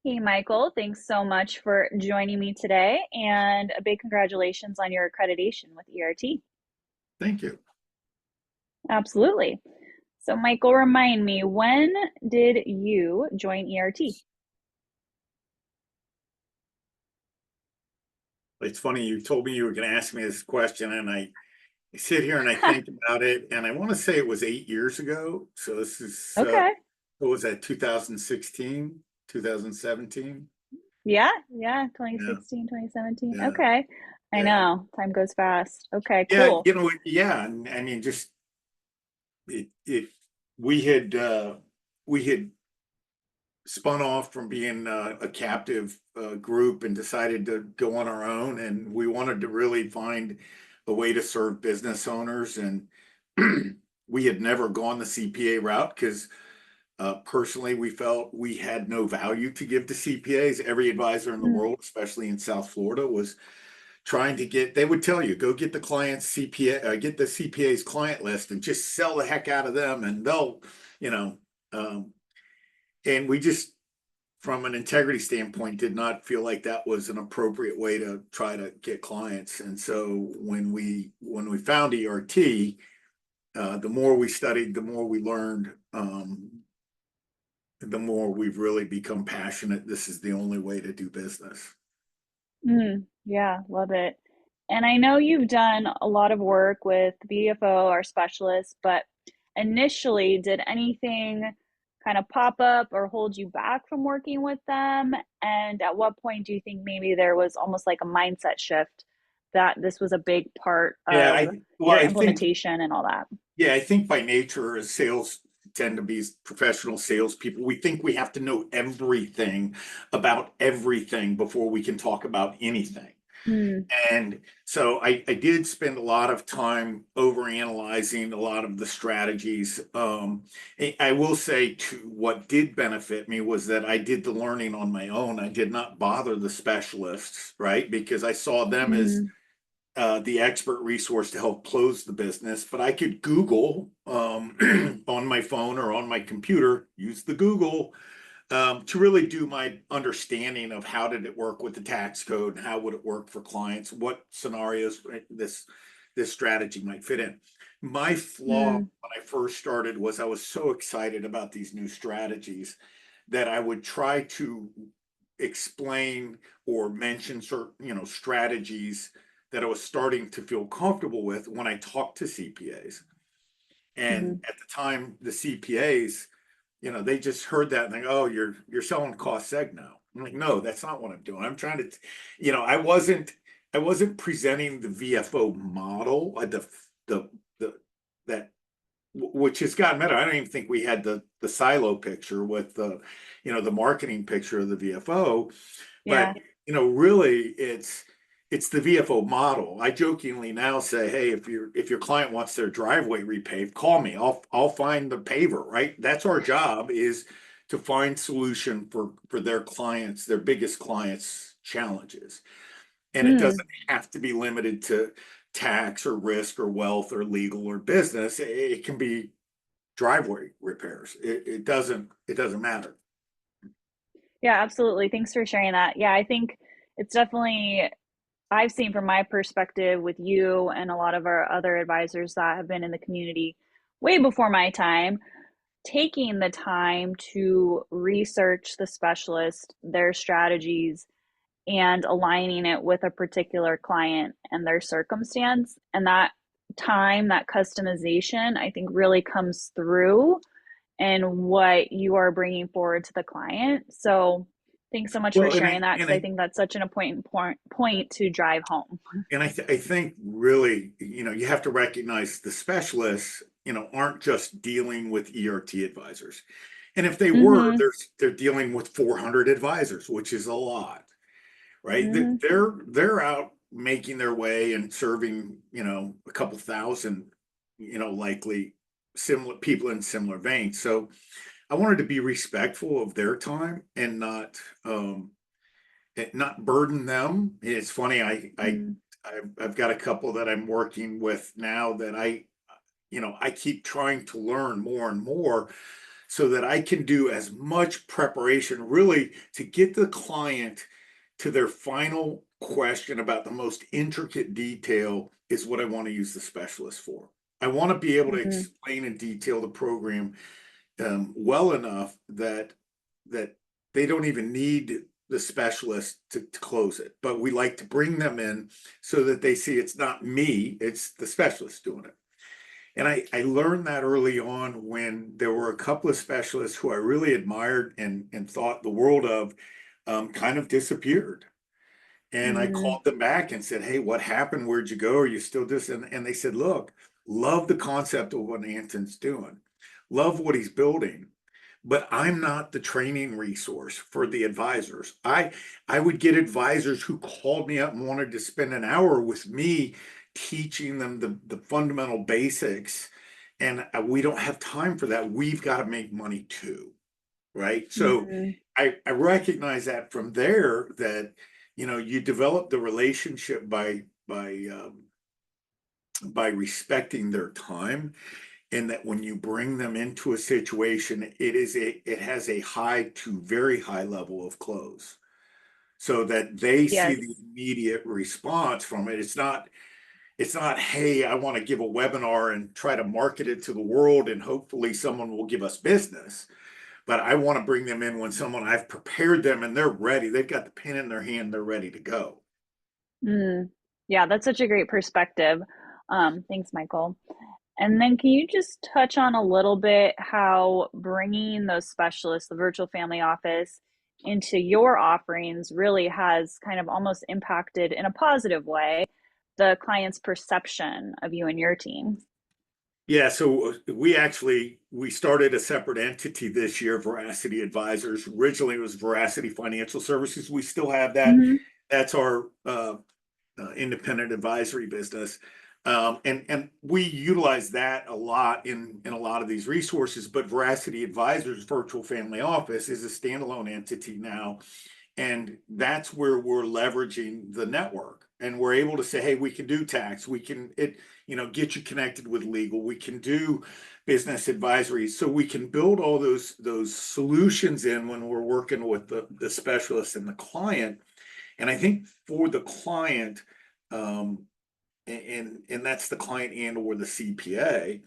Hey, Michael, thanks so much for joining me today, and a big congratulations on your accreditation with ERT. Thank you. Absolutely. So, Michael, remind me, when did you join ERT? It's funny, you told me you were going to ask me this question, and I sit here and I think about it, and I want to say it was 8 years ago. So this is, Okay. what was that, 2016, 2017? Yeah, Yeah, 2016, 2017. yeah, Okay. I yeah. know, time goes fast. Okay, Yeah, cool. yeah. And I mean, just it we had we had spun off from being a captive group and decided to go on our own. And we wanted to really find a way to serve business owners. And we had never gone the CPA route because personally, we felt we had no value to give to CPAs. Every advisor in the Mm, world, especially in South Florida, was trying to get, they would tell you, go get the client's CPA, get the CPA's client list and just sell the heck out of them. And they'll, you know, um, and we just, from an integrity standpoint, did not feel like that was an appropriate way to try to get clients. And so when we found ERT, the more we studied, the more we learned, the more we've really become passionate. This is the only way to do business. yeah, love it. And I know you've done a lot of work with VFO, our specialists, but initially, did anything kind of pop up or hold you back from working with them? And at what point do you think maybe there was almost like a mindset shift that this was a big part Yeah, of well, your I think implementation and all that? Yeah, I think by nature, as sales tend to be professional salespeople, we think we have to know everything about everything before we can talk about anything. Mm, And so I did spend a lot of time overanalyzing a lot of the strategies. I will say, too, what did benefit me was that I did the learning on my own. I did not bother the specialists, right? Because I saw them as mm, the expert resource to help close the business. But I could Google on my phone or on my computer, use the Google to really do my understanding of how did it work with the tax code and how would it work for clients, what scenarios this strategy might fit in. My flaw mm, when I first started was I was so excited about these new strategies that I would try to explain or mention certain, strategies that I was starting to feel comfortable with when I talked to CPAs. And mm. at the time, the CPAs, they just heard that and they go, "Oh, you're selling cost seg now." I'm like, "No, that's not what I'm doing. I'm trying to, I wasn't presenting the VFO model, the that which has gotten better. I don't even think we had the silo picture with the marketing picture of the VFO, Yeah. but really it's the VFO model. I jokingly now say, hey, if your client wants their driveway repaved, call me. I'll find the paver, right? That's our job, is to find solution for their clients, their biggest clients' challenges. And it Mm. doesn't have to be limited to tax or risk or wealth or legal or business. It can be driveway repairs. It doesn't matter. Yeah, absolutely. Thanks for sharing that. Yeah, I think it's definitely I've seen from my perspective with you and a lot of our other advisors that have been in the community way before my time, taking the time to research the specialist, their strategies, and aligning it with a particular client and their circumstance. And that time, that customization, I think really comes through in what you are bringing forward to the client. So thanks so much for Well, and sharing I that and because I I think that's such an important point to drive home. I think really, you have to recognize the specialists, aren't just dealing with ERT advisors. And if they were, Mm-hmm. they're dealing with 400 advisors, which is a lot, right? Mm-hmm. They're out making their way and serving, a couple thousand, likely similar people in similar veins. So I wanted to be respectful of their time and not burden them. It's funny, I've got a couple that I'm working with now that I keep trying to learn more and more so that I can do as much preparation really to get the client to their final question about the most intricate detail is what I want to use the specialist for. I want to be able to Mm, explain in detail the program well enough that they don't even need the specialist to close it. But we like to bring them in so that they see it's not me, it's the specialist doing it. And I learned that early on when there were a couple of specialists who I really admired and thought the world of kind of disappeared. And I mm, called them back and said, "Hey, what happened? Where'd you go? Are you still this?" And they said, "Look, love the concept of what Anton's doing, love what he's building, but I'm not the training resource for the advisors. I would get advisors who called me up and wanted to spend an hour with me teaching them the fundamental basics, and we don't have time for that. We've got to make money too, right?" So mm. I recognize that from there that you develop the relationship by respecting their time, and that when you bring them into a situation, it has a high to very high level of close, so that they see Yes. the immediate response from it. It's not, hey, I want to give a webinar and try to market it to the world and hopefully someone will give us business. But I want to bring them in when I've prepared them and they're ready. They've got the pen in their hand, they're ready to go. Mm. Yeah, that's such a great perspective. Thanks, Michael. And then can you just touch on a little bit how bringing those specialists, the virtual family office, into your offerings really has kind of almost impacted in a positive way the client's perception of you and your team? Yeah, so we started a separate entity this year, Veracity Advisors. Originally, it was Veracity Financial Services. We still have that. Hmm. That's our independent advisory business, and we utilize that a lot in a lot of these resources. But Veracity Advisors Virtual Family Office is a standalone entity now, and that's where we're leveraging the network. And we're able to say, hey, we can do tax, we can get you connected with legal, we can do business advisory. So we can build all those solutions in when we're working with the specialist and the client. And I think for the client, um, and that's the client and or the CPA,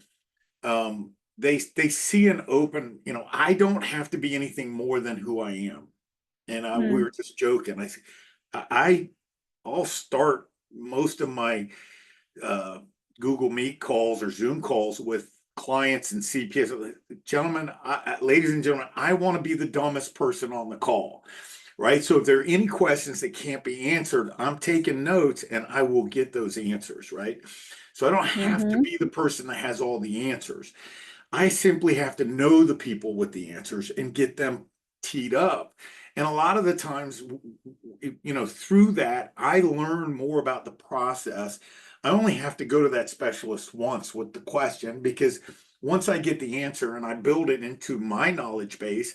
they see an open, I don't have to be anything more than who I am. And we Mm, were just joking. I I'll start most of my uh, Google Meet calls or Zoom calls with clients and CPAs. Gentlemen, ladies and gentlemen, I want to be the dumbest person on the call, right? So if there are any questions that can't be answered, I'm taking notes and I will get those answers, right? So I don't have to mm-hmm, be the person that has all the answers. I simply have to know the people with the answers and get them teed up. And a lot of the times, through that, I learn more about the process. I only have to go to that specialist once with the question, because once I get the answer and I build it into my knowledge base,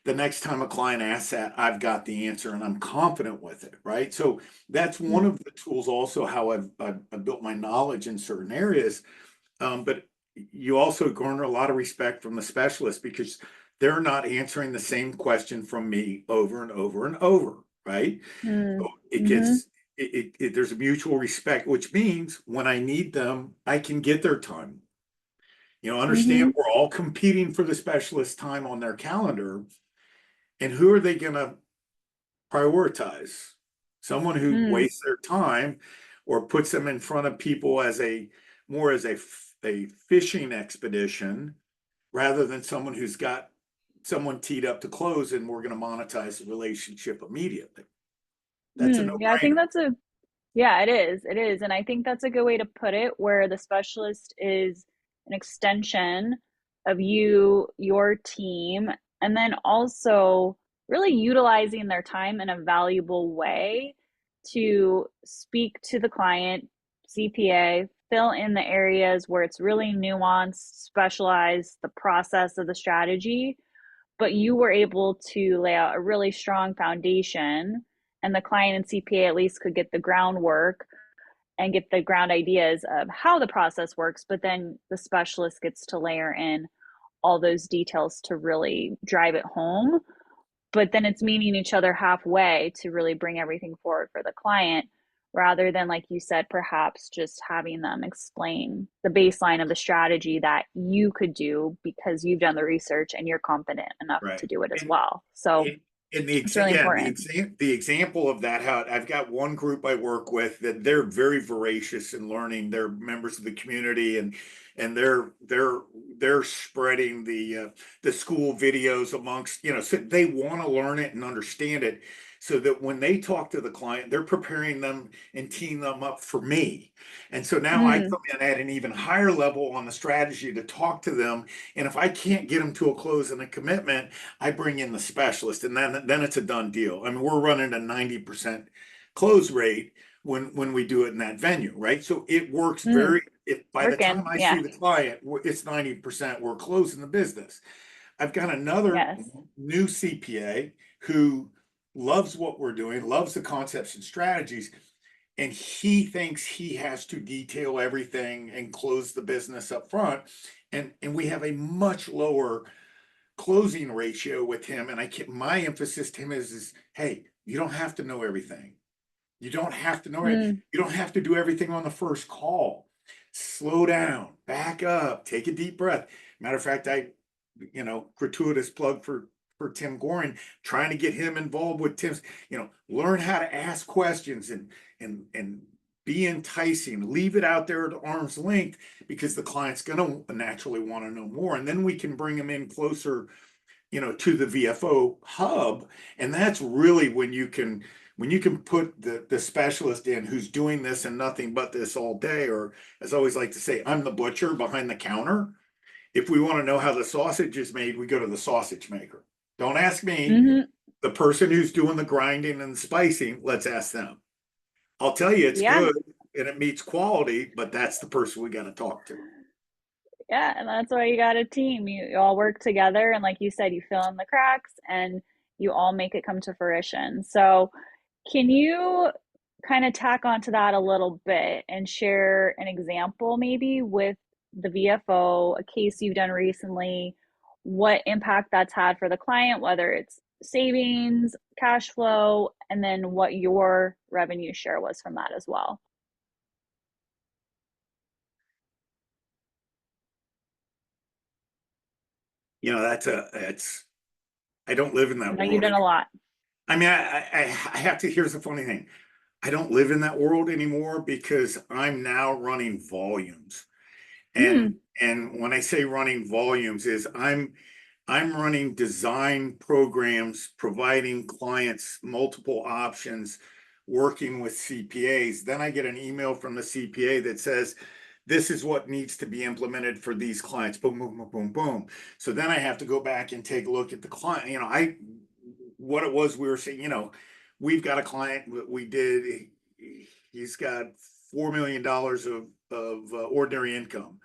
the next time a client asks that, I've got the answer and I'm confident with it, right? So that's one of the tools also how I've built my knowledge in certain areas. But you also garner a lot of respect from the specialist because they're not answering the same question from me over and over and over, right? mm, So it mm-hmm, gets there's a mutual respect, which means when I need them, I can get their time. Understand mm-hmm, we're all competing for the specialist time on their calendar, and who are they going to prioritize? Someone who mm, wastes their time or puts them in front of people as a fishing expedition rather than someone who's got someone teed up to close and we're going to monetize the relationship immediately. That's a mm. Yeah, I think no-brainer. that's a Yeah, it is. It is. And I think that's a good way to put it, where the specialist is an extension of you, your team, and then also really utilizing their time in a valuable way to speak to the client, CPA, fill in the areas where it's really nuanced, specialized, the process of the strategy, but you were able to lay out a really strong foundation, and the client and CPA at least could get the groundwork and get the ground ideas of how the process works, but then the specialist gets to layer in all those details to really drive it home. But then it's meeting each other halfway to really bring everything forward for the client rather than, like you said, perhaps just having them explain the baseline of the strategy that you could do because you've done the research and you're confident enough Right. to do it as And well. So in in the it's really important. the example of that, how I've got one group I work with that they're very voracious in learning. They're members of the community, and they're spreading the school videos amongst, so they want to learn it and understand it, so that when they talk to the client, they're preparing them and teeing them up for me. And so now I Mm, come in at an even higher level on the strategy to talk to them. And if I can't get them to a close and a commitment, I bring in the specialist, and then it's a done deal. I mean, we're running a 90% close rate when we do it in that venue, right? So it works mm, very. If by the time working. I see Yeah. the client, it's 90%. We're closing the business. I've got another Yes. new CPA who loves what we're doing, loves the concepts and strategies, and he thinks he has to detail everything and close the business up front. And we have a much lower closing ratio with him. And my emphasis to him is, hey, you don't have to know everything. You don't have to know it. Mm, You don't have to do everything on the first call. Slow down, back up, take a deep breath. Matter of fact, gratuitous plug for Tim Gorin, trying to get him involved with Tim's, learn how to ask questions and be enticing, leave it out there at arm's length, because the client's going to naturally want to know more. And then we can bring them in closer, to the VFO hub. And that's really when you can put the specialist in who's doing this and nothing but this all day, or as I always like to say, I'm the butcher behind the counter. If we want to know how the sausage is made, we go to the sausage maker. Don't ask me. hmm. The person who's doing the grinding and spicing, let's ask them. I'll tell you it's Yeah. good and it meets quality, but that's the person we got to talk to. Yeah, and that's why you got a team. You all work together, and like you said, you fill in the cracks and you all make it come to fruition. So, can you kind of tack onto that a little bit and share an example maybe with the VFO, a case you've done recently, what impact that's had for the client, whether it's savings, cash flow, and then what your revenue share was from that as well? That's I don't live in I that know you've world done a anymore. lot. I mean, I have to. Here's the funny thing. I don't live in that world anymore because I'm now running volumes. And Mm, and when I say running volumes is I'm running design programs, providing clients multiple options, working with CPAs. Then I get an email from the CPA that says, this is what needs to be implemented for these clients. Boom, boom, boom, boom, boom. So then I have to go back and take a look at the client. What it was we were saying, we've got a client that we did, he's got $4 million of ordinary income.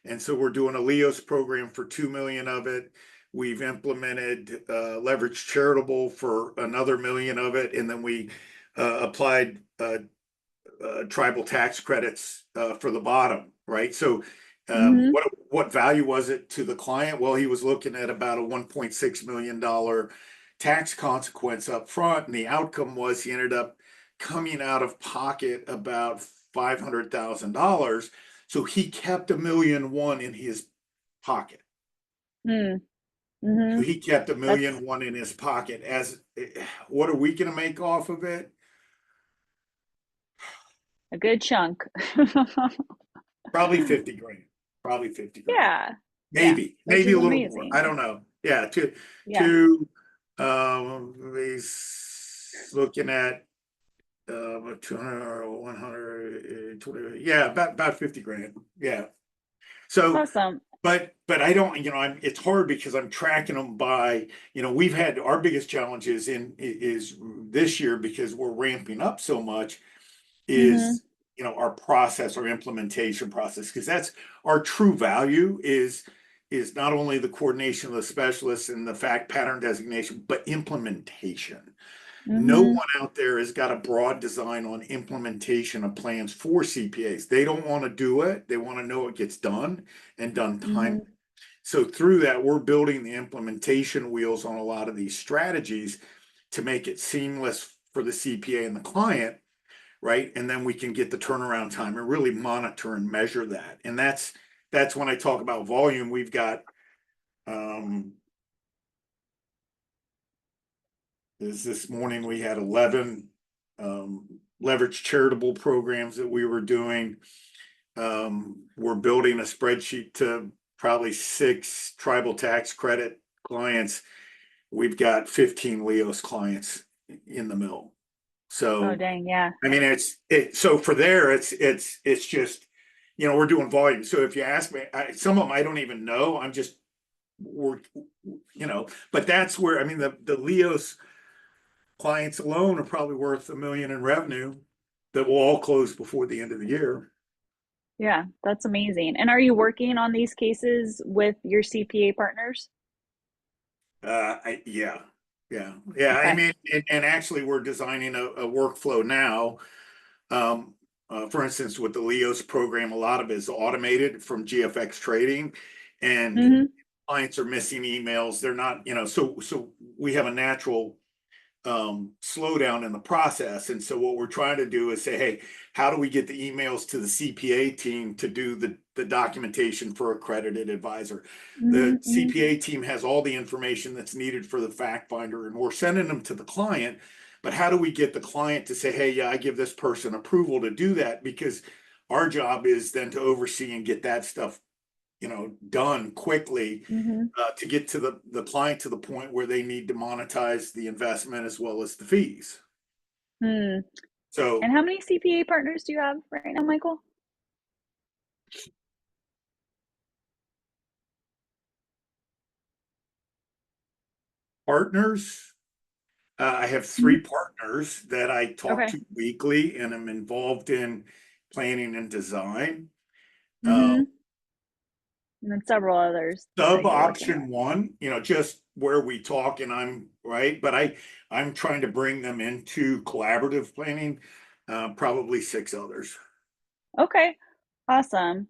And so we're doing a LEOS program for 2 million of it. We've implemented leverage charitable for another million of it, and then we applied tribal tax credits for the bottom, right? So, hmm. what value was it to the client? Well, he was looking at about a $1.6 million tax consequence up front, and the outcome was he ended up coming out of pocket about $500,000. So he kept $1,000,001 in his pocket. Mm, hmm. So he kept a That's million one in his pocket. As what are we going to make off of it? a good chunk. Probably 50 grand. Probably 50 grand. Yeah. Yeah. Which Maybe is a little more. I amazing. don't know. Yeah, Yeah. to he's looking at 200 or 100, 20, yeah, about 50 grand. Yeah. So, Awesome. but I don't, it's hard because I'm tracking them by, we've had our biggest challenges is this year because we're ramping up so much Hmm. is, our process, our implementation process, because that's our true value is not only the coordination of the specialists and the fact pattern designation, but implementation. No Hmm. one out there has got a broad design on implementation of plans for CPAs. They don't want to do it. They want to know it gets done and done Hmm. timely. So through that, we're building the implementation wheels on a lot of these strategies to make it seamless for the CPA and the client, right? And then we can get the turnaround time and really monitor and measure that. And that's when I talk about volume. We've got this morning we had 11 leverage charitable programs that we were doing. We're building a spreadsheet to probably 6 tribal tax credit clients. We've got 15 Leos clients in the mill. Oh, So dang, yeah. I mean, so for there, it's just, we're doing volume. So if you ask me, some of them I don't even know. We're, but that's where, I mean, the Leos clients alone are probably worth $1 million in revenue that will all close before the end of the year. Yeah, that's amazing. And are you working on these cases with your CPA partners? Yeah, yeah. I Okay. mean, and actually, we're designing a workflow now. For instance, with the Leos program, a lot of it is automated from GFX trading, and Mm-hmm. clients are missing emails. They're not, so we have a natural slowdown in the process. And so what we're trying to do is say, hey, how do we get the emails to the CPA team to do the documentation for accredited advisor? The Mm-hmm. CPA team has all the information that's needed for the fact finder, and we're sending them to the client. But how do we get the client to say, hey, yeah, I give this person approval to do that? Because our job is then to oversee and get that stuff, done quickly, Mm-hmm. to get to the client to the point where they need to monetize the investment as well as the fees. Hmm. So And how many CPA partners do you have right now, Michael? partners, I have Mhm. 3 partners that I talk Okay. to weekly and I'm involved in planning and design. Uh, Mm-hmm. And then several others Sub that you're working option one, just where we talk and I'm right, but I'm trying to bring them into collaborative planning, probably 6 others. with. Okay. Awesome.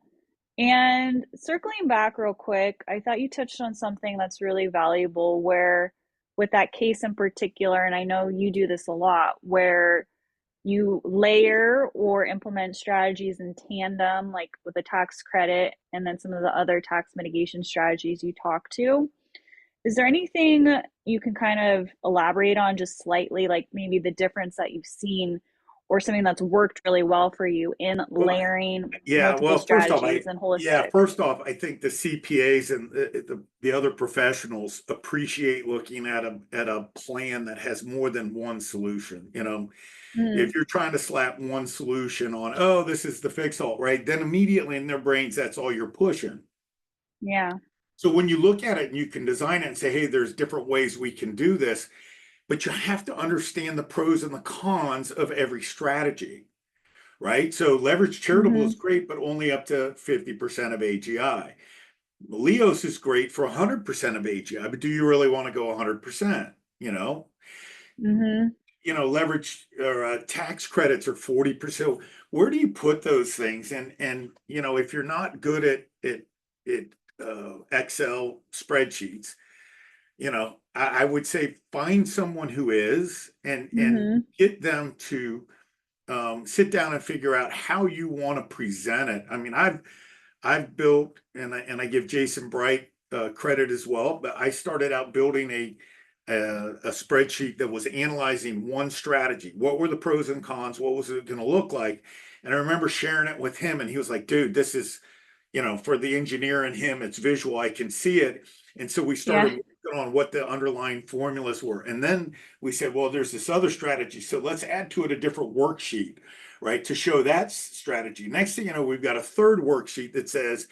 And circling back real quick, I thought you touched on something that's really valuable where with that case in particular, and I know you do this a lot, where you layer or implement strategies in tandem, like with the tax credit and then some of the other tax mitigation strategies you talk to. Is there anything you can kind of elaborate on just slightly, like maybe the difference that you've seen or something that's worked really well for you in Well, layering yeah, multiple well, first off, strategies and holistic? I think the CPAs and the other professionals appreciate looking at a plan that has more than one solution. Mm, If you're trying to slap one solution on, oh, this is the fix all, right? Then immediately in their brains, that's all you're pushing. yeah. So when you look at it and you can design it and say, hey, there's different ways we can do this, but you have to understand the pros and the cons of every strategy, right? So leverage charitable Mm-hmm. is great, but only up to 50% of AGI. Leos is great for 100% of AGI, but do you really want to go 100%? Mm-hmm. Leverage or tax credits are 40%. Where do you put those things? And if you're not good at Excel spreadsheets, I would say find someone who is and Mm-hmm. get them to sit down and figure out how you want to present it. I mean, I've built and I give Jason Bright credit as well, but I started out building a spreadsheet that was analyzing one strategy. What were the pros and cons? What was it going to look like? And I remember sharing it with him, and he was like, "Dude, this is, for the engineer in him, it's visual. I can see it." And so we started Yeah. working on what the underlying formulas were, and then we said, "Well, there's this other strategy, so let's add to it a different worksheet, right, to show that strategy." Next thing you know, we've got a third worksheet that says,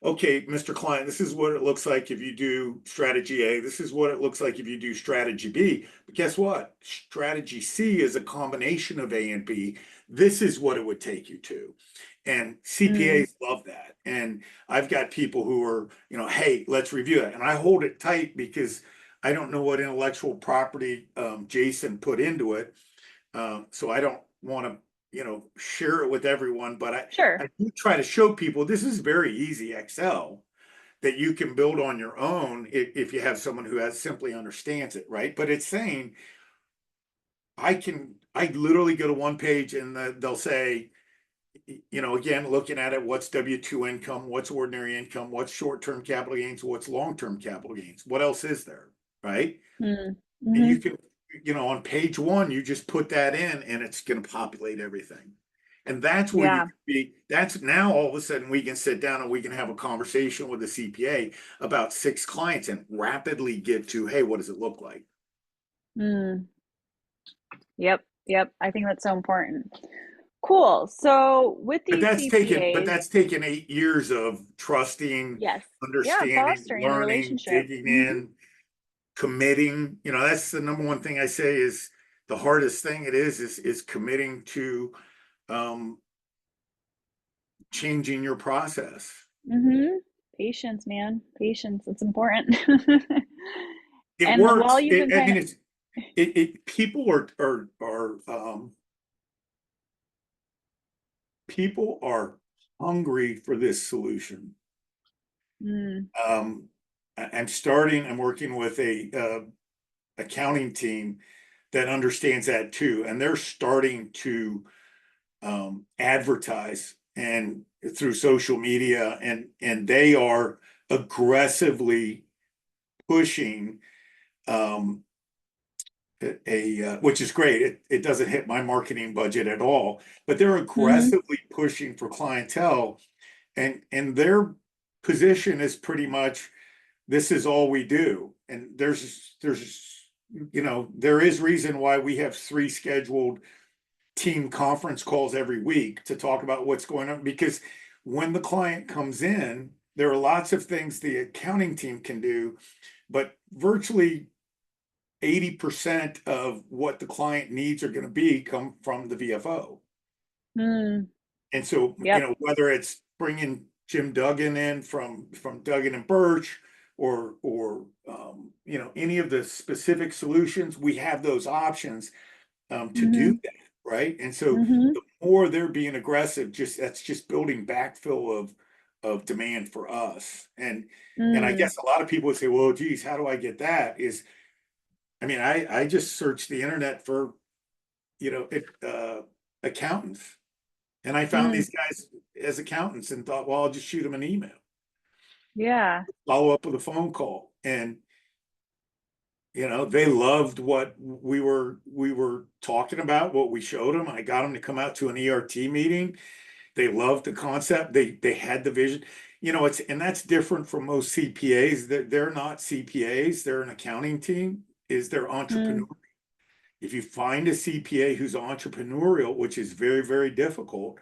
okay, Mr. Client, this is what it looks like if you do strategy A. This is what it looks like if you do strategy B. But guess what? Strategy C is a combination of A and B. This is what it would take you to. And Mm, CPAs love that. And I've got people who are, hey, let's review it. And I hold it tight because I don't know what intellectual property Jason put into it. So I don't want to, share it with everyone, but I sure. do try to show people this is very easy Excel that you can build on your own if you have someone who has simply understands it, right? But it's saying I literally go to one page and they'll say, again, looking at it, what's W-2 income, what's ordinary income, what's short-term capital gains, what's long-term capital gains, what else is there, right? Mm. And you Hmm. can, on page one, you just put that in and it's going to populate everything. And that's where you Yeah. can be, that's now all of a sudden we can sit down and we can have a conversation with a CPA about 6 clients and rapidly get to, hey, what does it look like? Mm. Yep. Yep. I think that's so important. Cool. So with But these CPAs, that's taken 8 years of trusting, yes. Yeah, understanding, fostering the learning, relationship. digging Hmm. in, committing. That's the number one thing I say is the hardest thing it is committing to um, changing your process. Hmm. Patience, man. Patience. It's important. It And while works. you've been I kind mean, of, people people are hungry for this solution. mm, Um, I'm working with a accounting team that understands that too, and they're starting to advertise and through social media, and they are aggressively pushing um, which is great. It doesn't hit my marketing budget at all, but they're hmm, aggressively pushing for clientele, and their position is pretty much this is all we do. And there is reason why we have 3 scheduled team conference calls every week to talk about what's going on, because when the client comes in, there are lots of things the accounting team can do, but virtually 80% of what the client needs are going to be come from the VFO. mm, And so, yep. whether it's bringing Jim Duggan in from Duggan and Birch, or any of the specific solutions, we have those options to do Hmm. that, right? And so Hmm. the more they're being aggressive, that's just building backfill of demand for us. And I Mm, guess a lot of people would say, well, geez, how do I get that? I mean, I just searched the internet for, accountants, and I found mm, these guys as accountants and thought, well, I'll just shoot them an email, yeah. follow up with a phone call. And, they loved what we were talking about, what we showed them. I got them to come out to an ERT meeting. They loved the concept. They had the vision. And that's different from most CPAs. They're not CPAs. They're an accounting team. They're entrepreneurs. Mm, If you find a CPA who's entrepreneurial, which is very, very difficult,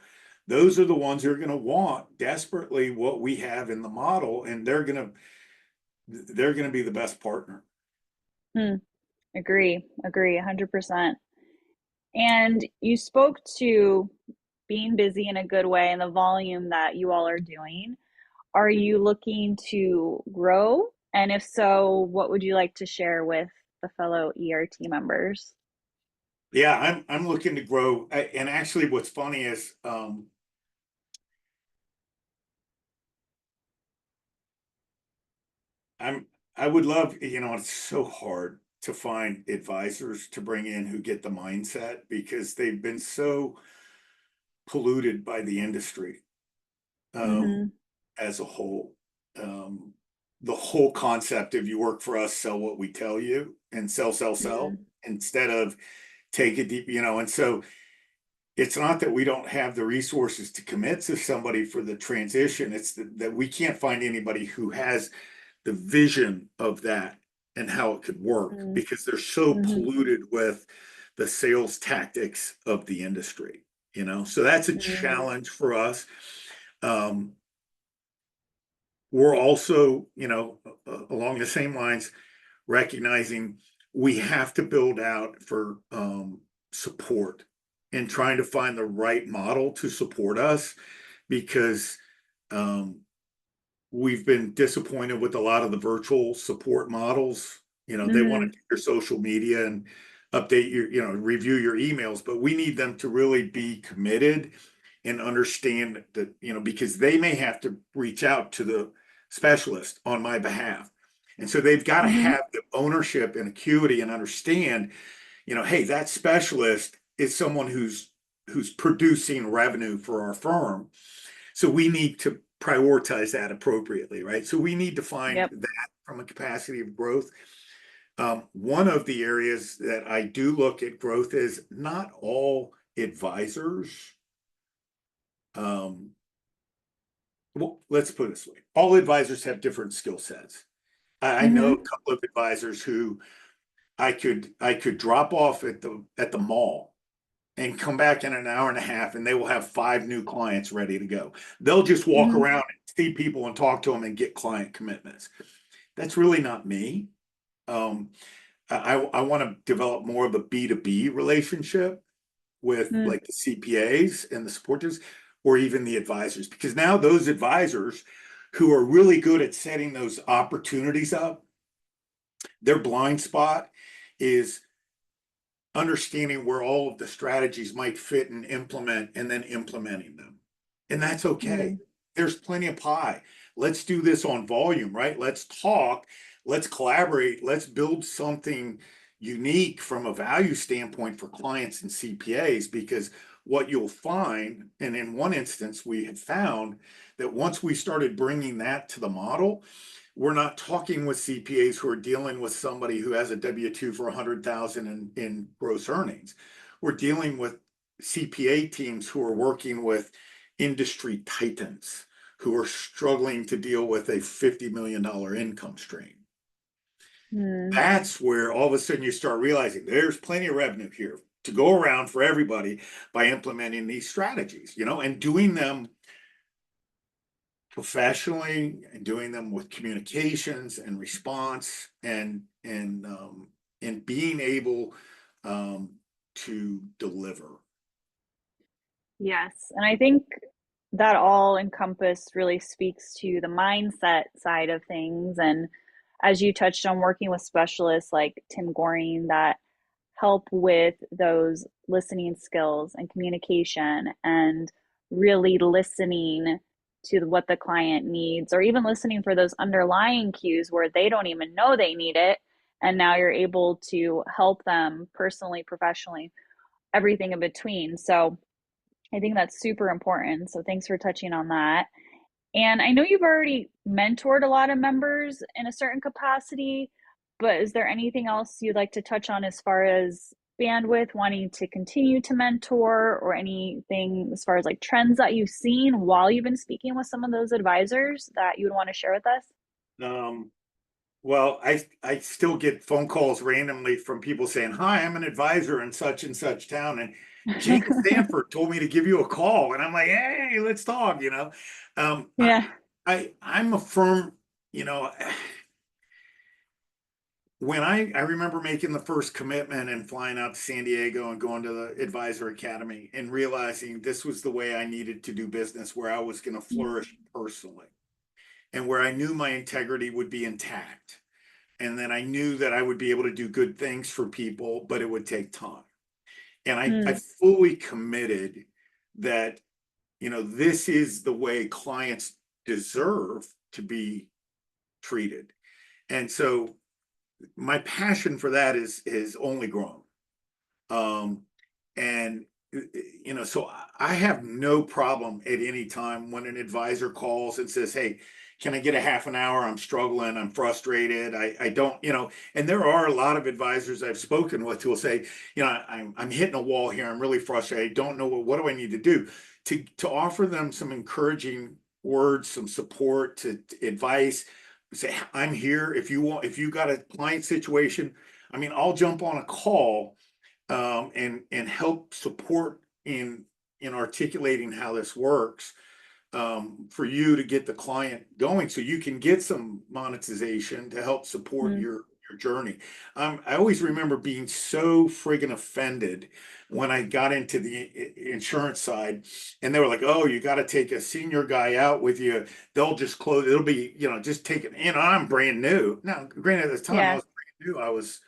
those are the ones who are going to want desperately what we have in the model, and they're going to be the best partner. mm. Agree, 100%. And you spoke to being busy in a good way and the volume that you all are doing. Are you looking to grow? And if so, what would you like to share with the fellow ERT members? Yeah, I'm looking to grow. And actually, what's funny is I'm I would love, it's so hard to find advisors to bring in who get the mindset because they've been so polluted by the industry. Um, Mm-hmm. as a whole. Um, the whole concept of you work for us, sell what we tell you, and sell, sell, sell, Mm, instead of take it deep, and so it's not that we don't have the resources to commit to somebody for the transition. It's that we can't find anybody who has the vision of that and how it could work mm, because they're so mm-hmm. polluted with the sales tactics of the industry, so that's a Mm, challenge for us. Um, we're also, along the same lines, recognizing we have to build out for support and trying to find the right model to support us because um, we've been disappointed with a lot of the virtual support models. They want to mm, do your social media and update review your emails, but we need them to really be committed and understand that, because they may have to reach out to the specialist on my behalf. And so they've got to Mm-hmm. have the ownership and acuity and understand, hey, that specialist is someone who's producing revenue for our firm. So we need to prioritize that appropriately, right? So we need to find Yep. that from a capacity of growth. One of the areas that I do look at growth is not all advisors. Um, well, let's put it this way: all advisors have different skill sets. I know a Mm-hmm. couple of advisors who I could drop off at the mall and come back in an hour and a half, and they will have 5 new clients ready to go. They'll just walk Mm-hmm. around and see people and talk to them and get client commitments. That's really not me. Um, I want to develop more of a B2B relationship with Mm-hmm. like the CPAs and the supporters, or even the advisors, because now those advisors who are really good at setting those opportunities up, their blind spot is understanding where all of the strategies might fit and implement, and then implementing them. And that's okay. There's plenty of pie. Let's do this on volume, right? Let's talk, let's collaborate, let's build something unique from a value standpoint for clients and CPAs, because what you'll find, and in one instance, we had found that once we started bringing that to the model, we're not talking with CPAs who are dealing with somebody who has a W-2 for 100,000 in gross earnings. We're dealing with CPA teams who are working with industry titans who are struggling to deal with a $50 million income stream. Mm-hmm. That's where all of a sudden you start realizing there's plenty of revenue here to go around for everybody by implementing these strategies, and doing them professionally, and doing them with communications and response, and being able um, to deliver. Yes. And I think that all encompassed really speaks to the mindset side of things. And as you touched on, working with specialists like Tim Goring that help with those listening skills and communication and really listening to what the client needs, or even listening for those underlying cues where they don't even know they need it. And now you're able to help them personally, professionally, everything in between. So I think that's super important. So thanks for touching on that. And I know you've already mentored a lot of members in a certain capacity, but is there anything else you'd like to touch on as far as bandwidth, wanting to continue to mentor, or anything as far as like trends that you've seen while you've been speaking with some of those advisors that you would want to share with us? Um, well, I still get phone calls randomly from people saying, "Hi, I'm an advisor in such and such town, and Jane Sanford told me to give you a call," and I'm like, "Hey, let's talk." Um, I, Yeah. I'm a firm, you know. When I remember making the first commitment and flying out to San Diego and going to the Advisor Academy and realizing this was the way I needed to do business, where I was going to flourish personally and where I knew my integrity would be intact. And then I knew that I would be able to do good things for people, but it would take time. And I Mm, fully committed that, this is the way clients deserve to be treated. And so my passion for that is only grown. Um, and so I have no problem at any time when an advisor calls and says, "Hey, can I get a half an hour? I'm struggling. I'm frustrated. I don't, and there are a lot of advisors I've spoken with who will say, I'm hitting a wall here. I'm really frustrated. I don't know what do I need to do to offer them some encouraging words, some support, to advice. Say, I'm here. If you got a client situation, I mean, I'll jump on a call and help support in articulating how this works, for you to get the client going so you can get some monetization to help support mm, your journey. I always remember being so friggin' offended when I got into the insurance side, and they were like, "Oh, you got to take a senior guy out with you. They'll just close. It'll be, just take it." I'm brand new. Now, granted, at the time I yeah. was brand new. I was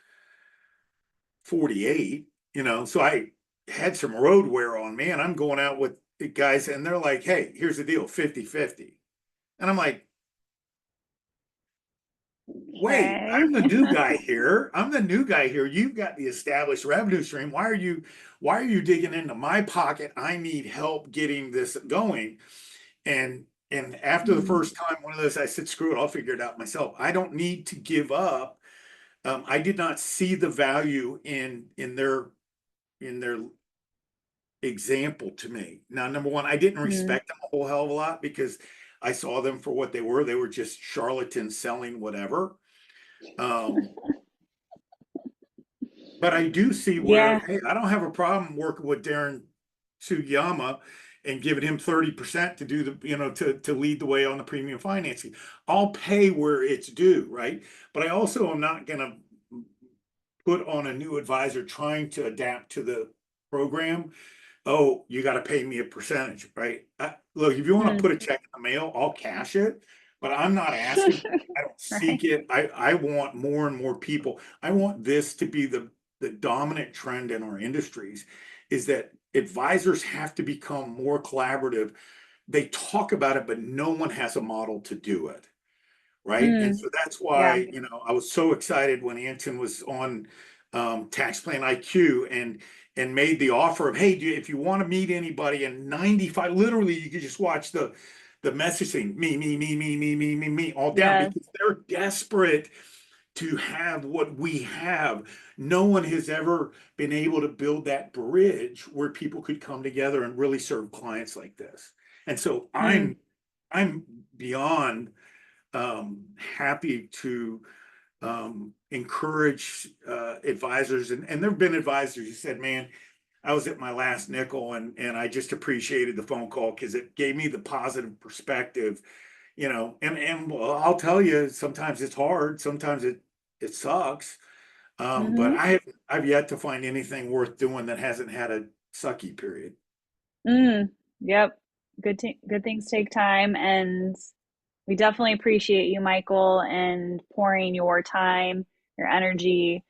48, so I had some road wear on me, and I'm going out with the guys, and they're like, "Hey, here's the deal, 50-50." And I'm like, wait, Okay. I'm the new guy here. I'm the new guy here. You've got the established revenue stream. Why are you digging into my pocket? I need help getting this going. And after the Hmm. first time, one of those, I said, screw it, I'll figure it out myself. I don't need to give up. I did not see the value in their example to me. Now, number one, I didn't Hmm. respect them a whole hell of a lot because I saw them for what they were. They were just charlatans selling whatever. Um, but I do see where, Yeah. hey, I don't have a problem working with Darren Sugiyama and giving him 30% to do to lead the way on the premium financing. I'll pay where it's due, right? But I also am not going to put on a new advisor trying to adapt to the program. Oh, you got to pay me a percentage, right? Look, if you want to Mm. put a check in the mail, I'll cash it, but I'm not asking. I don't Right. seek it. I want more and more people. I want this to be the dominant trend in our industries, is that advisors have to become more collaborative. They talk about it, but no one has a model to do it, right? And Mm. so that's Yeah. why, I was so excited when Anton was on Tax Plan IQ and made the offer of, hey, if you want to meet anybody, and 95, literally, you could just watch the messaging, me, all down, Yes. because they're desperate to have what we have. No one has ever been able to build that bridge where people could come together and really serve clients like this. And so Mm. I'm beyond happy to encourage advisors. And there have been advisors who said, man, I was at my last nickel, and I just appreciated the phone call because it gave me the positive perspective, and well, I'll tell you, sometimes it's hard, sometimes it sucks. But Hmm. I've yet to find anything worth doing that hasn't had a sucky period. Mm. Yep. Good things take time, and we definitely appreciate you, Michael, and pouring your time, your energy,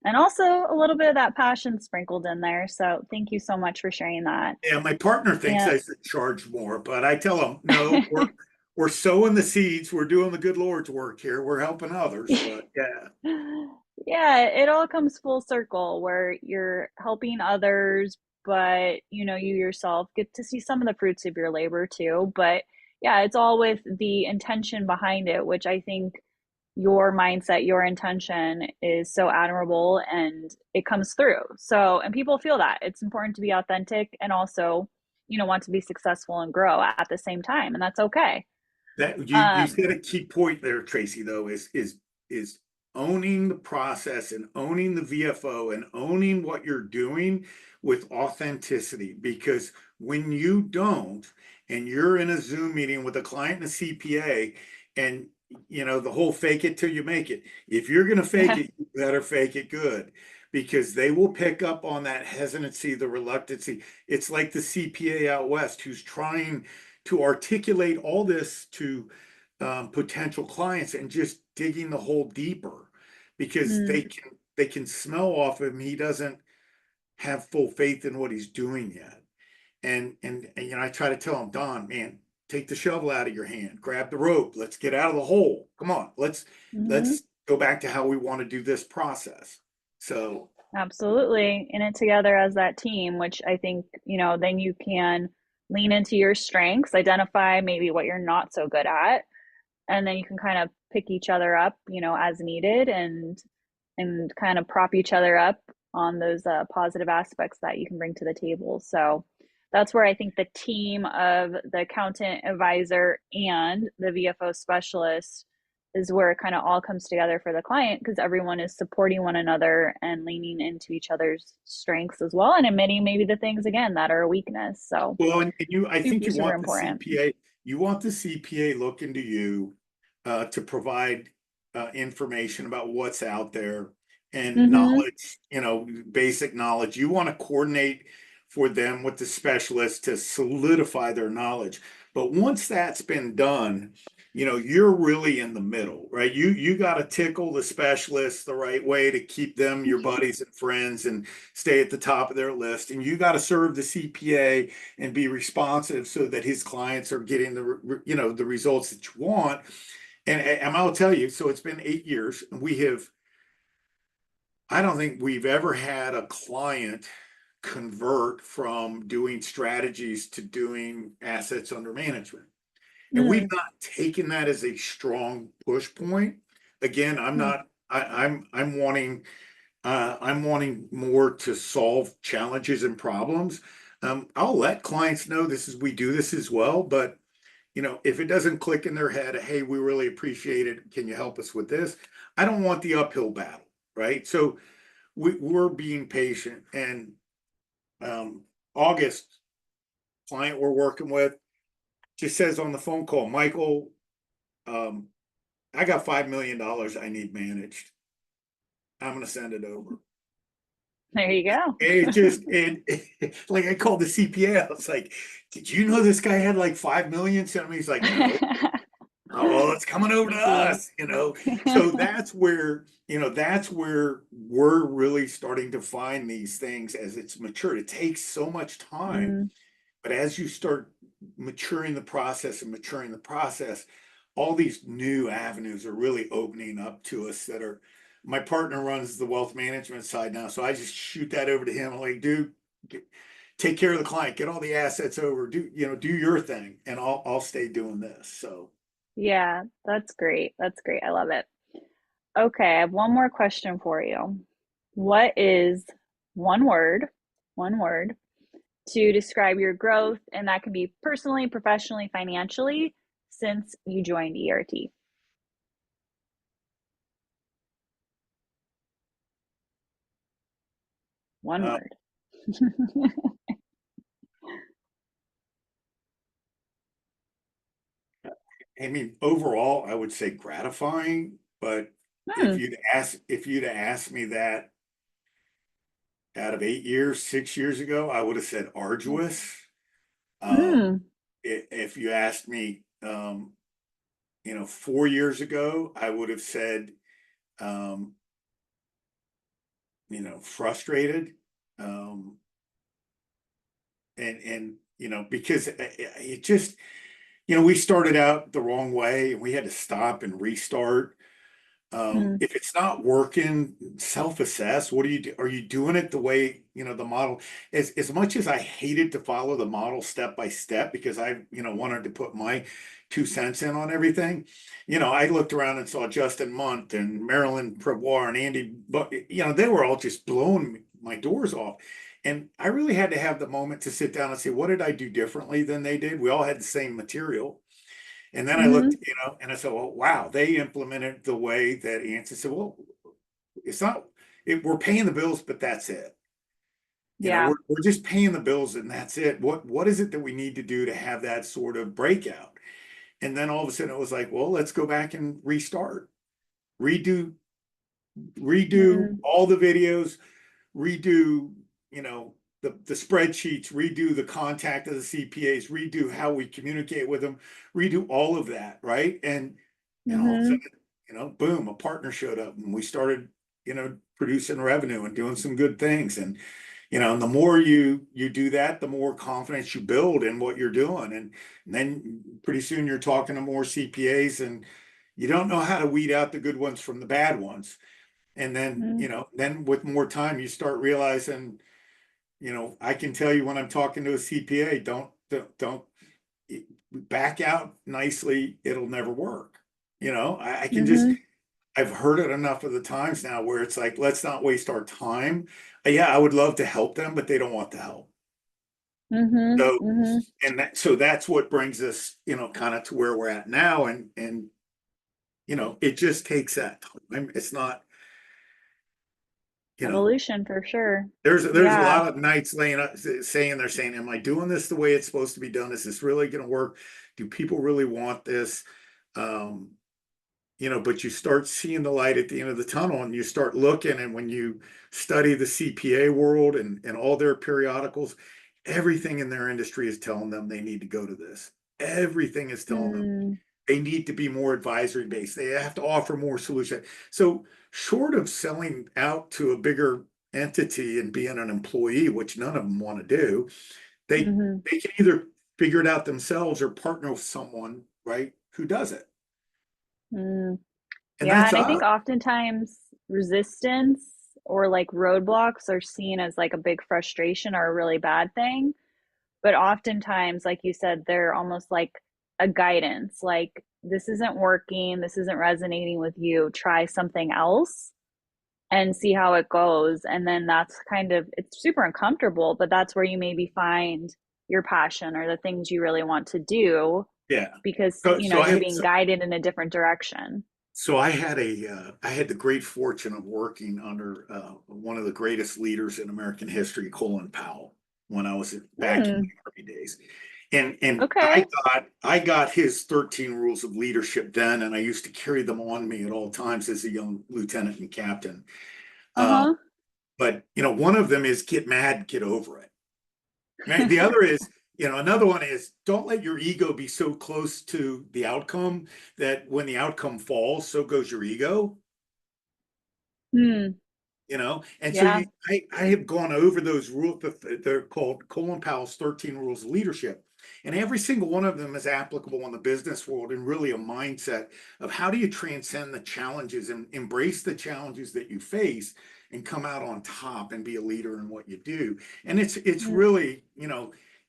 and also a little bit of that passion sprinkled in there. So thank you so much for sharing that. Yeah, my partner thinks And I should charge more, but I tell him, no, we're sowing the seeds. We're doing the good Lord's work here. We're helping others. But yeah, yeah, it all comes full circle where you're helping others, but you yourself get to see some of the fruits of your labor too. But yeah, it's all with the intention behind it, which I think your mindset, your intention is so admirable and it comes through. So, and people feel that it's important to be authentic and also, want to be successful and grow at the same time. And that's okay. that you Um, said a key point there, Tracy, though, is owning the process and owning the VFO and owning what you're doing with authenticity. Because when you don't, and you're in a Zoom meeting with a client and a CPA, and the whole fake it till you make it. If you're gonna fake yeah. it, you better fake it good. Because they will pick up on that hesitancy, the reluctancy. It's like the CPA out west who's trying to articulate all this to potential clients and just digging the hole deeper, because Mm, they can smell off him he doesn't have full faith in what he's doing yet. And I try to tell him, Don, man, take the shovel out of your hand, grab the rope, let's get out of the hole. Come on, hmm. let's go back to how we want to do this process. So Absolutely. In it together as that team, which I think, then you can lean into your strengths, identify maybe what you're not so good at, and then you can kind of pick each other up, as needed, and kind of prop each other up on those positive aspects that you can bring to the table. So that's where I think the team of the accountant advisor and the VFO specialist is where it kind of all comes together for the client, because everyone is supporting one another and leaning into each other's strengths as well, and admitting maybe the things again that are a weakness. So well, and I think super, you super want the important. CPA, looking to you to provide information about what's out there and Mm-hmm. knowledge, basic knowledge. You want to coordinate for them with the specialist to solidify their knowledge. But once that's been done, you're really in the middle, right? You got to tickle the specialist the right way to keep them your buddies and friends and stay at the top of their list. And you got to serve the CPA and be responsive so that his clients are getting the results that you want. and I'll tell you, so it's been 8 years, and I don't think we've ever had a client convert from doing strategies to doing assets under management. And we've Mm, not taken that as a strong push point. Again, I'm mm, not, I'm wanting more to solve challenges and problems. I'll let clients know we do this as well, but if it doesn't click in their head, hey, we really appreciate it. Can you help us with this? I don't want the uphill battle, right? So we're being patient. And August, client we're working with just says on the phone call, Michael, um, I got $5 million I need managed. I'm going to send it over. there you go. It just, like I called the CPA. I was like, did you know this guy had like 5 million? Sent me. He's like, no. Oh, well, it's coming over to Thank you. us. So that's where we're really starting to find these things as it's matured. It takes so much time, Mm, but as you start maturing the process, all these new avenues are really opening up to us that are, my partner runs the wealth management side now. So I just shoot that over to him. I'm like, dude, take care of the client, get all the assets over, do your thing, and I'll stay doing this. So yeah, that's great. That's great. I love it. Okay, I have one more question for you. What is one word, one word to describe your growth, and that can be personally, professionally, financially, since you joined ERT? One uh, word. I mean, overall, I would say gratifying, but Hmm. if you'd asked me that out of 8 years, 6 years ago, I would have said arduous. Hmm. If you asked me, 4 years ago, I would have said, um, frustrated. Um, and because it just, we started out the wrong way and we had to stop and restart. Hmm. If it's not working, self-assess. What do you do? Are you doing it the way, the model? As much as I hated to follow the model step by step because I, wanted to put my 2 cents in on everything. I looked around and saw Justin Munt and Marilyn Prevoir and Andy, but they were all just blowing my doors off. And I really had to have the moment to sit down and say, what did I do differently than they did? We all had the same material. And then I looked, Hmm. and I said, well, wow, they implemented the way that Answer said, well, it's not, we're paying the bills, but that's it. Yeah. We're just paying the bills and that's it. What is it that we need to do to have that sort of breakout? And then all of a sudden it was like, well, let's go back and restart, redo, redo Mm, all the videos, redo, the spreadsheets, redo the contact of the CPAs, redo how we communicate with them, redo all of that, right? And all of a hmm. sudden, boom, a partner showed up and we started, producing revenue and doing some good things. And the more you do that, the more confidence you build in what you're doing. And then pretty soon you're talking to more CPAs and you don't know how to weed out the good ones from the bad ones. And then, Mm, then with more time, you start realizing, I can tell you when I'm talking to a CPA, don't back out nicely. It'll never work. I can just, hmm. I've heard it enough of the times now where it's like, let's not waste our time. Yeah, I would love to help them, but they don't want the help. Hmm. So, Hmm. so that's what brings us, kind of to where we're at now. And, it just takes that time. It's not, you know, Evolution for sure. there's a Yeah. lot of nights laying up saying they're saying, am I doing this the way it's supposed to be done? Is this really going to work? Do people really want this? Um, but you start seeing the light at the end of the tunnel and you start looking. And when you study the CPA world and all their periodicals, everything in their industry is telling them they need to go to this. Everything is telling them Mm, they need to be more advisory based. They have to offer more solution. So short of selling out to a bigger entity and being an employee, which none of them want to do, they hmm. they can either figure it out themselves or partner with someone, right, who does it. Mm. And Yeah, that's and I us. think oftentimes resistance or like roadblocks are seen as like a big frustration or a really bad thing. But oftentimes, like you said, they're almost like a guidance, like this isn't working, this isn't resonating with you, try something else and see how it goes. And then that's kind of, it's super uncomfortable, but that's where you maybe find your passion or the things you really want to do Yeah. because, So, you know, so you're I, being so, guided in a different direction. so I had the great fortune of working under one of the greatest leaders in American history, Colin Powell, when I was back in Hmm. the Army days. And Okay. I got his 13 rules of leadership then, and I used to carry them on me at all times as a young lieutenant and captain. Uh, Uh-huh. but one of them is get mad, get over it. Right? The other is, another one is don't let your ego be so close to the outcome that when the outcome falls, so goes your ego. Hmm. And so Yeah. I have gone over those rules. They're called Colin Powell's 13 rules of leadership, and every single one of them is applicable in the business world, and really a mindset of how do you transcend the challenges and embrace the challenges that you face and come out on top and be a leader in what you do. And it's Hmm. really,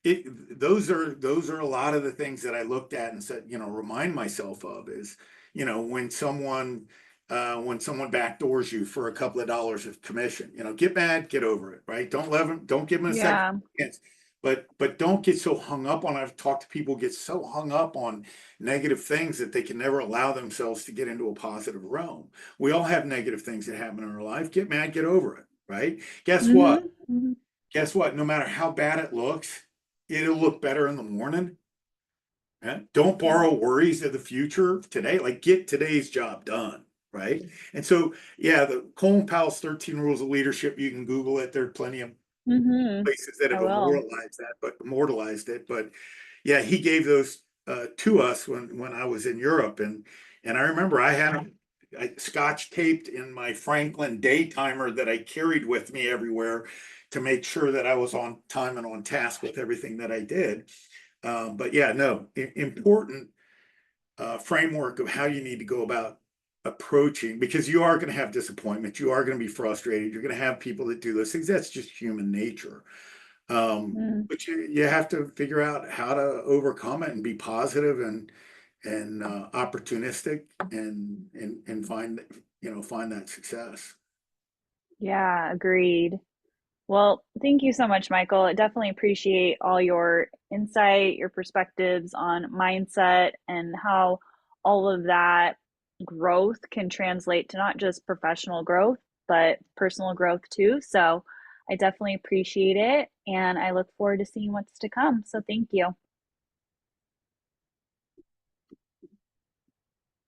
those are a lot of the things that I looked at and said, remind myself of is, when someone backdoors you for a couple of dollars of commission. Get mad, get over it, right? Don't give them a second Yeah. chance. But don't get so hung up on. I've talked to people who get so hung up on negative things that they can never allow themselves to get into a positive realm. We all have negative things that happen in our life. Get mad, get over it, right? Guess what? Mm-hmm. Mm-hmm. Guess what? No matter how bad it looks, it'll look better in the morning. Yeah. Don't borrow worries of the future today. Like get today's job done, right? And so, yeah, the Colin Powell's 13 Rules of Leadership, you can Google it. There are plenty of Mm-hmm. places that I have will. immortalized it. But yeah, he gave those to us when I was in Europe. And I remember I scotch taped in my Franklin day timer that I carried with me everywhere to make sure that I was on time and on task with everything that I did. But yeah, no, important framework of how you need to go about approaching because you are going to have disappointment. You are going to be frustrated. You're going to have people that do those things. That's just human nature. Mm. But you have to figure out how to overcome it and be positive and opportunistic and find that success. Yeah, agreed. Well, thank you so much, Michael. I definitely appreciate all your insight, your perspectives on mindset and how all of that growth can translate to not just professional growth, but personal growth too. So I definitely appreciate it and I look forward to seeing what's to come. So thank you.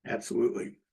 Absolutely.